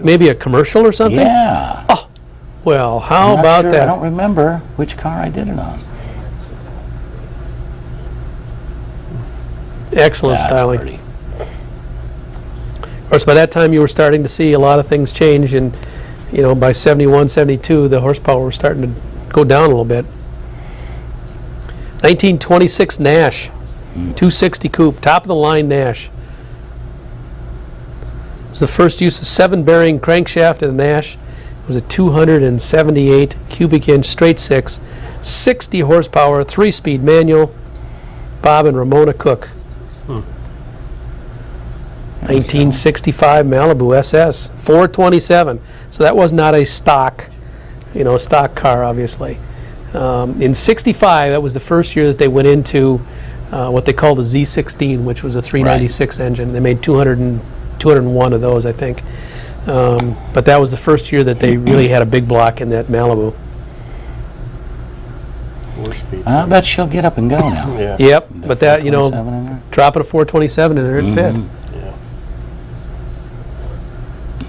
Maybe a commercial or something? Yeah. Oh, well, how I'm not about sure. that? I don't remember which car I did it on. Excellent That's styling. pretty. Of course, by that time, you were starting to see a lot of things change, and, you know, by 71, 72, the horsepower was starting to go down a little bit. 1926 Nash, 260 coupe, top-of-the-line Nash. It was the first use of 7-bearing crankshaft in a Nash. It was a 278 cubic inch straight six, 60 horsepower, 3-speed manual. Bob and Ramona Cook. 1965 Malibu SS, 427. So that was not a stock, stock car, obviously. In 65, that was the first year that they went into what they call the Z16, which was a 396 engine. They made 201 of those, I think. But that was the first year that they really had a big block in that Malibu. I bet she'll get up and go now. Yeah. Yep, The but that, 427 in there? dropping a 427 in there, it fit. Yeah.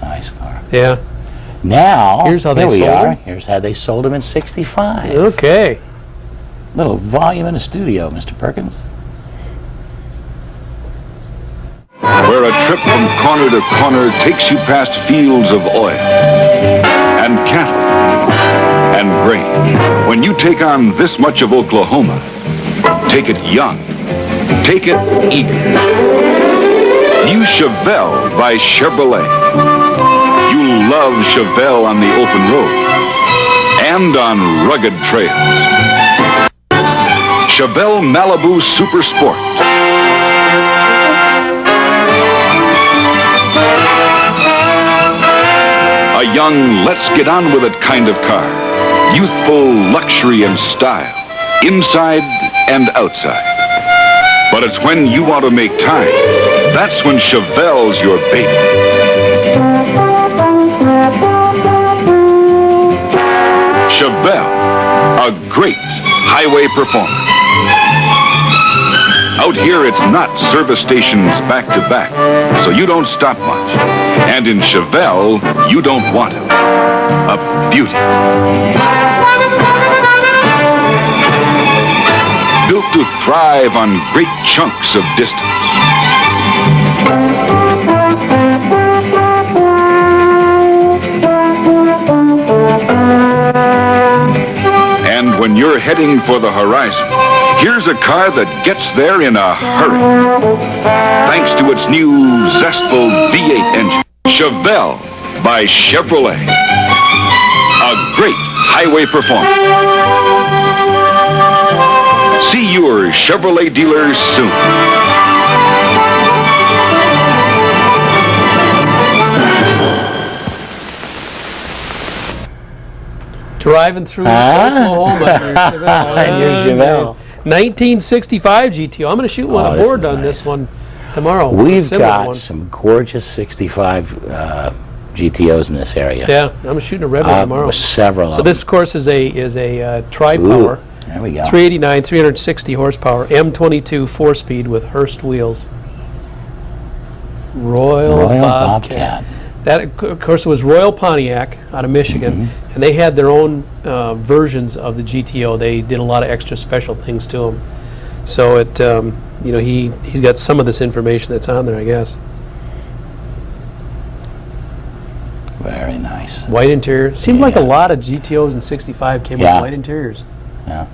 Nice car. Yeah. Now, Here's how they here we sold are. them. Here's how they sold them in 65. Okay. Little volume in the studio, Mr. Perkins. Where a trip from corner to corner takes you past fields of oil and cattle and grain. When you take on this much of Oklahoma, take it young, take it eager. New Chevelle by Chevrolet. You love Chevelle on the open road and on rugged trails. Chevelle Malibu Super Sport. A young, let's get on with it kind of car. Youthful luxury and style, inside and outside. But it's when you want to make time. That's when Chevelle's your baby. Chevelle, a great highway performer. Out here, it's not service stations back to back, so you don't stop much. And in Chevelle, you don't want it. A beauty. Built to thrive on great chunks of distance. And when you're heading for the horizon, here's a car that gets there in a hurry. Thanks to its new zestful V8 engine. Chevelle by Chevrolet. A great highway performer. See your Chevrolet dealer soon. Driving through Oklahoma. And your Chevelle. 1965 GTO. I'm going to shoot one Oh, aboard this is on this nice. one tomorrow. We've Similar got one. some gorgeous 65 GTOs in this area. Yeah, I'm shooting a red one tomorrow. Several So of this, of course, is a tri-power, them. There we go. 389, 360 horsepower, M22 4-speed with Hurst wheels. Royal Bobcat. That, of course, was Royal Pontiac out of Michigan, and they had their own versions of the GTO. They did a lot of extra special things to them. So it, he's got some of this information that's on there, I guess. Very nice. White interior. Seemed like a Yeah. lot of GTOs in 65 came Yeah. with white interiors. Yeah.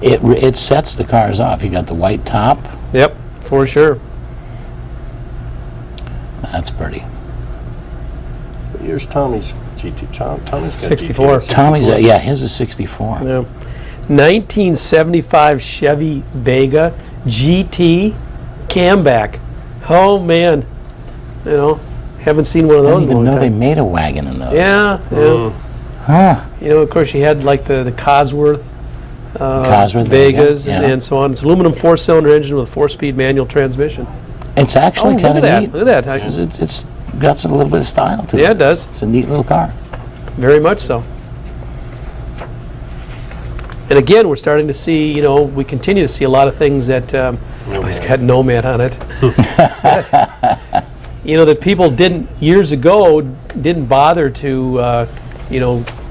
It sets the cars off. You got the white top. Yep, for sure. That's pretty. Here's Tommy's GT. Tommy's got 64. GT. Tommy's, his is 64. Yeah. 1975 Chevy Vega GT Camback. Oh man, haven't seen one of I those didn't in a even long know they time. made a wagon in those. Yeah. Huh. Of course, you had like the Cosworth, Cosworth Vegas, Vega, and so on. It's aluminum 4-cylinder engine with 4-speed manual transmission. It's actually Look kind at of that! neat. Look at that! 'Cause it's got a little bit of style to it. Yeah, it does. It's a neat little car. Very much so. And again, we're starting to see, we continue to see a lot of things that, he's got Nomad on it. that people years ago didn't bother to,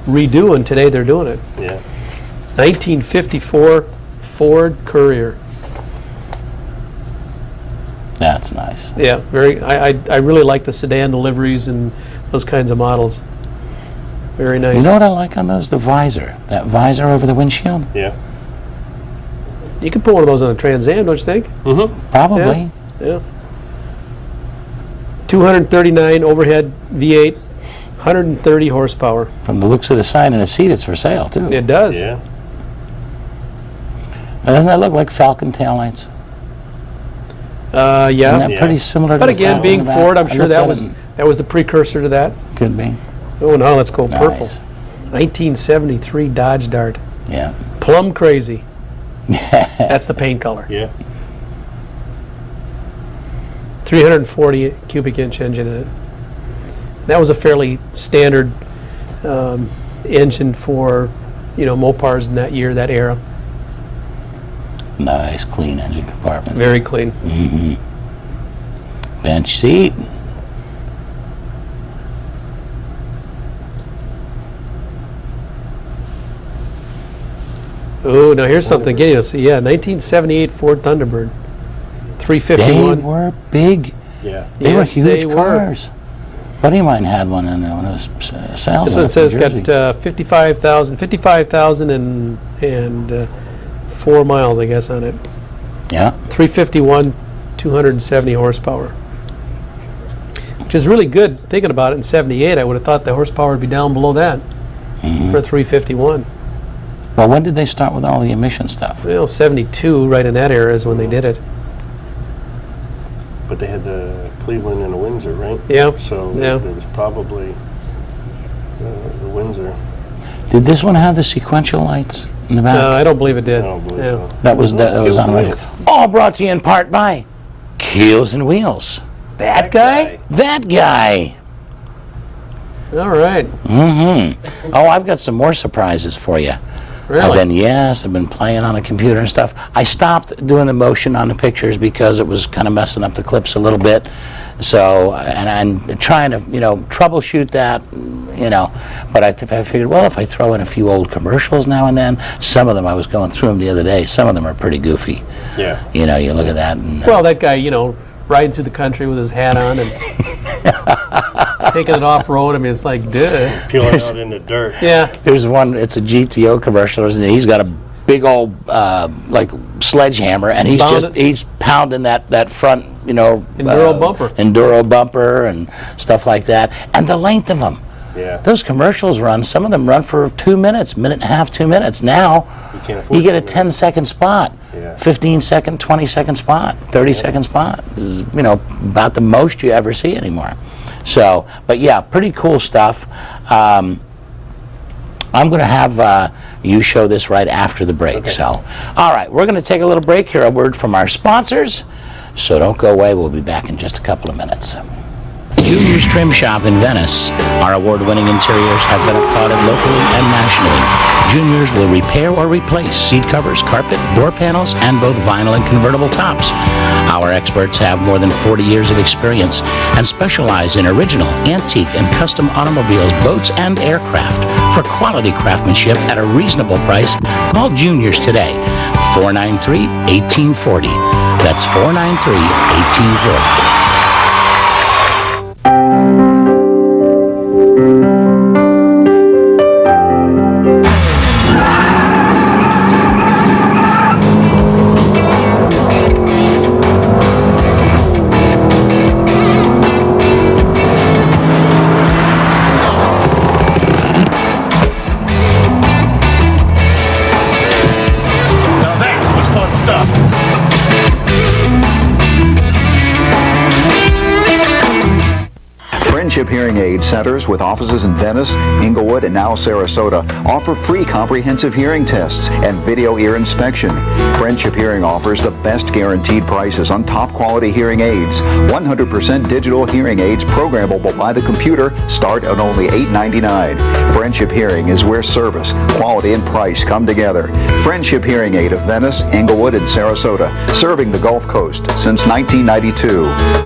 redo, and today they're doing it. Yeah. 1954 Ford Courier. That's nice. Yeah, I really like the sedan deliveries and those kinds of models. Very nice. You know what I like on those? The visor. That visor over the windshield? Yeah. You could put one of those on a Trans Am, don't you think? Mm-hmm. Probably. Yeah. 239 overhead V8, 130 horsepower. From the looks of the sign and the seat, it's for sale, too. It does. Yeah. Now, doesn't that look like Falcon taillights? Yeah. Isn't that Yeah. pretty similar to But the again, Falcon being in the back? Ford, I'm I sure looked that at was it and- that was the precursor to that. Could be. Oh, now let's go purple. Nice. 1973 Dodge Dart. Yeah. Plum crazy. That's the paint color. Yeah. 340 cubic inch engine in it. That was a fairly standard engine for, Mopars in that year, that era. Nice, clean engine compartment. Very clean. Bench seat. Oh, now here's something getting us. Yeah, 1978 Ford Thunderbird. They 351. were big. Yeah. They were Yes, huge they were. cars. A buddy of mine had one in when it was sales. This one says it's got 55,000 and 4 miles, I guess, on it. Yeah. 351, 270 horsepower. Which is really good. Thinking about it, in 78, I would have thought the horsepower would be down below that for a 351. Well, when did they start with all the emission stuff? 72, right in that era is when they did it. But they had the Cleveland and the Windsor, right? Yeah. So Yeah. there was probably the Windsor. Did this one have the sequential lights in the back? I don't believe it did. I don't believe Yeah. so. that was Kills on and radio. Wheels. All brought to you in part by Keels and Wheels. That guy? That guy. All right. Oh, I've got some more surprises for you. Really? I've been playing on a computer and stuff. I stopped doing the motion on the pictures because it was kind of messing up the clips a little bit. So, and I'm trying to, troubleshoot that, but I figured, well, if I throw in a few old commercials now and then, some of them, I was going through them the other day, some of them are pretty goofy. Yeah. You look at that and... Well, that guy, riding through the country with his hat on and taking it off-road. I mean, it's like, duh. Peeling out in the dirt. Yeah. There's one, it's a GTO commercial, and he's got a big old, sledgehammer, and he's pounding that front, Enduro bumper. Enduro bumper and stuff like that. And the length of them. Yeah. Those commercials some of them run for 2 minutes, minute and a half, 2 minutes. Now, You can't afford you get a 2 minutes. 10-second spot, Yeah. 15-second, 20-second spot, 30-second spot. Is, about the most you ever see anymore. So, but yeah, pretty cool stuff. I'm going to have you show this right after the break. Okay. So, all right, we're going to take a little break here. A word from our sponsors. So don't go away. We'll be back in just a couple of minutes. Junior's Trim Shop in Venice. Our award-winning interiors have been applauded locally and nationally. Junior's will repair or replace seat covers, carpet, door panels, and both vinyl and convertible tops. Our experts have more than 40 years of experience and specialize in original, antique, and custom automobiles, boats, and aircraft. For quality craftsmanship at a reasonable price, call Junior's today. 493-1840. That's 493-1840. Now that was fun stuff. Friendship Hearing Aid Centers with offices in Venice, Inglewood, and now Sarasota offer free comprehensive hearing tests and video ear inspection. Friendship Hearing offers the best guaranteed prices on top quality hearing aids. 100% digital hearing aids programmable by the computer start at only $8.99. Friendship Hearing is where service, quality, and price come together. Friendship Hearing Aid of Venice, Inglewood, and Sarasota, serving the Gulf Coast since 1992.